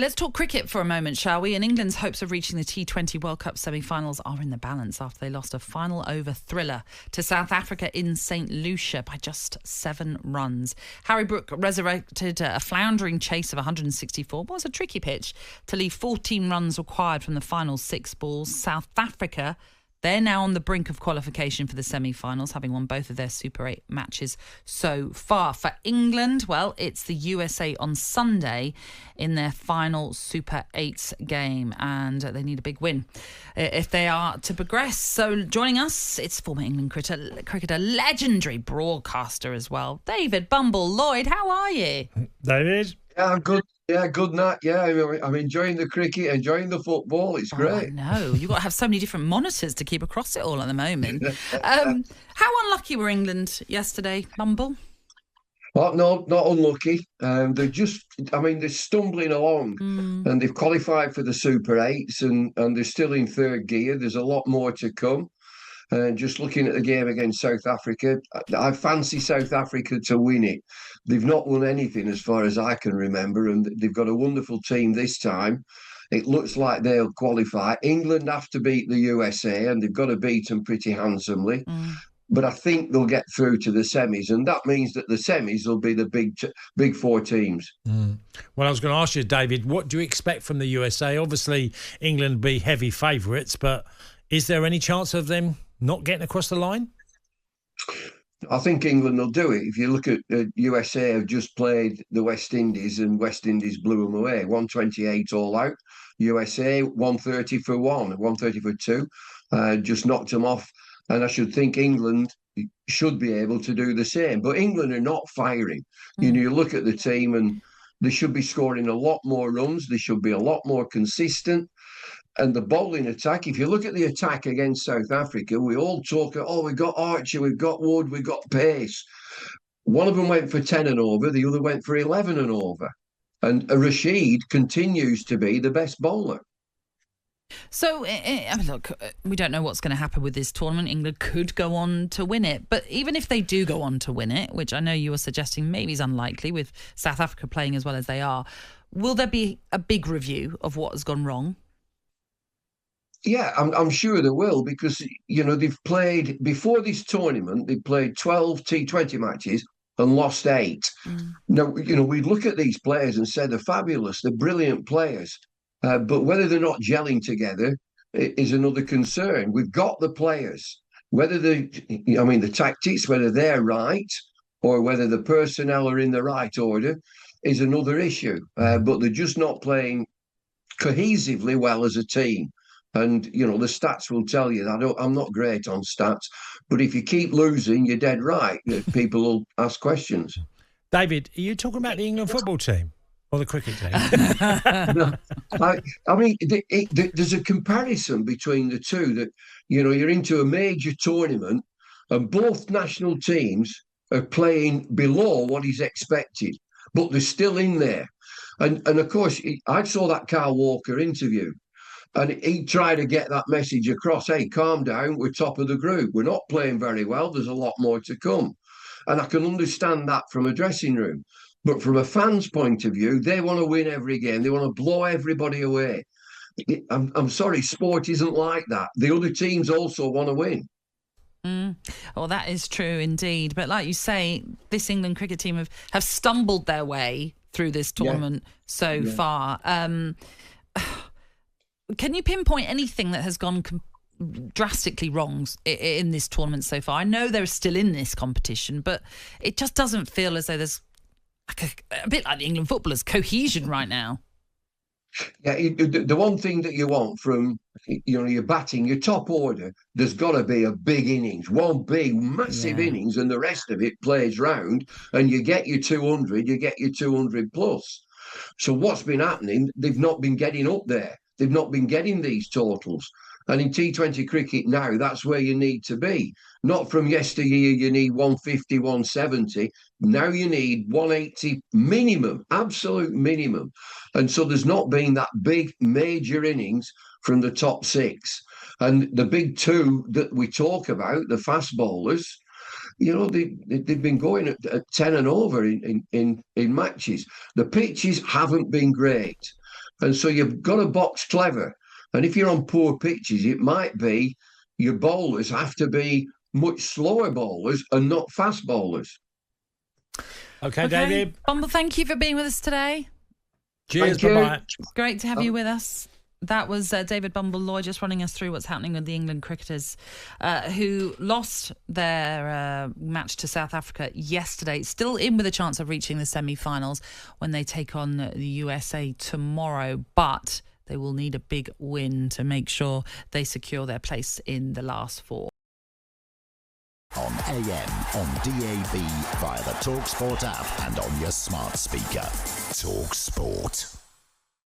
Let's talk cricket for a moment, shall we? And England's hopes of reaching the T20 World Cup semi-finals are in the balance after they lost a final over thriller to South Africa in St. Lucia by just 7 runs. Harry Brook resurrected a floundering chase of 164. It was a tricky pitch to leave 14 runs required from the final 6 balls. South Africa, they're now on the brink of qualification for the semi-finals, having won both of their Super 8 matches so far. For England, well, it's the USA on Sunday in their final Super 8 game, and they need a big win if they are to progress. So joining us, it's former England cricketer, legendary broadcaster as well, David Bumble. Lloyd, how are you? David? Yeah, I'm good. Yeah, good night. Yeah, I'm enjoying the cricket, enjoying the football. It's great. No, you've got to have so many different monitors to keep across it all at the moment. How unlucky were England yesterday, Bumble? Well, no, not unlucky. They're stumbling along, and they've qualified for the Super 8s, and they're still in third gear. There's a lot more to come. And just looking at the game against South Africa, I fancy South Africa to win it. They've not won anything as far as I can remember, and they've got a wonderful team this time. It looks like they'll qualify. England have to beat the USA, and they've got to beat them pretty handsomely. But I think they'll get through to the semis, and that means that the semis will be the big 4 teams. Well, I was going to ask you, David, what do you expect from the USA? Obviously, England be heavy favourites, but is there any chance of them not getting across the line? I think England will do it. If you look at USA, have just played the West Indies, and West Indies blew them away. 128 all out. USA 130 for 130 for 2. Just knocked them off. And I should think England should be able to do the same. But England are not firing. You look at the team, and they should be scoring a lot more runs. They should be a lot more consistent. And the bowling attack, if you look at the attack against South Africa, we all talk, we've got Archer, we've got Wood, we've got pace. One of them went for 10 and over, the other went for 11 and over. And Rashid continues to be the best bowler. So, look, we don't know what's going to happen with this tournament. England could go on to win it. But even if they do go on to win it, which I know you were suggesting maybe is unlikely with South Africa playing as well as they are, will there be a big review of what has gone wrong? Yeah, I'm sure they will, because, they've played, before this tournament, they played 12 T20 matches and lost 8. Now, we look at these players and say they're fabulous, they're brilliant players. But whether they're not gelling together is another concern. We've got the players. Whether the tactics, whether they're right or whether the personnel are in the right order is another issue. But they're just not playing cohesively well as a team. And, the stats will tell you that. I'm not great on stats, but if you keep losing, you're dead right. People will ask questions. David, are you talking about the England football team or the cricket team? No, there's a comparison between the two that, you're into a major tournament and both national teams are playing below what is expected, but they're still in there. And of course, I saw that Carl Walker interview. And he tried to get that message across. Hey, calm down. We're top of the group. We're not playing very well. There's a lot more to come. And I can understand that from a dressing room. But from a fan's point of view, they want to win every game. They want to blow everybody away. I'm sorry, sport isn't like that. The other teams also want to win. Well, that is true indeed. But like you say, this England cricket team have stumbled their way through this tournament so far. Can you pinpoint anything that has gone drastically wrong in this tournament so far? I know they're still in this competition, but it just doesn't feel as though there's a bit like the England footballers, cohesion right now. Yeah, the one thing that you want from your batting, your top order, there's got to be a big innings, one big massive innings, and the rest of it plays round, and you get your 200, you get your 200 plus. So what's been happening? They've not been getting up there. They've not been getting these totals. And in T20 cricket now, that's where you need to be. Not from yesteryear, you need 150, 170. Now you need 180 minimum, absolute minimum. And so there's not been that big major innings from the top 6. And the big 2 that we talk about, the fast bowlers, they've been going at 10 and over in matches. The pitches haven't been great. And so you've got to box clever. And if you're on poor pitches, it might be your bowlers have to be much slower bowlers and not fast bowlers. Okay, David. Bumble, thank you for being with us today. Cheers, bye-bye. Great to have you with us. That was David Bumble. Lloyd just running us through what's happening with the England cricketers who lost their match to South Africa yesterday. Still in with a chance of reaching the semi-finals when they take on the USA tomorrow. But they will need a big win to make sure they secure their place in the last four. On AM, on DAB, via the talkSPORT app and on your smart speaker. talkSPORT.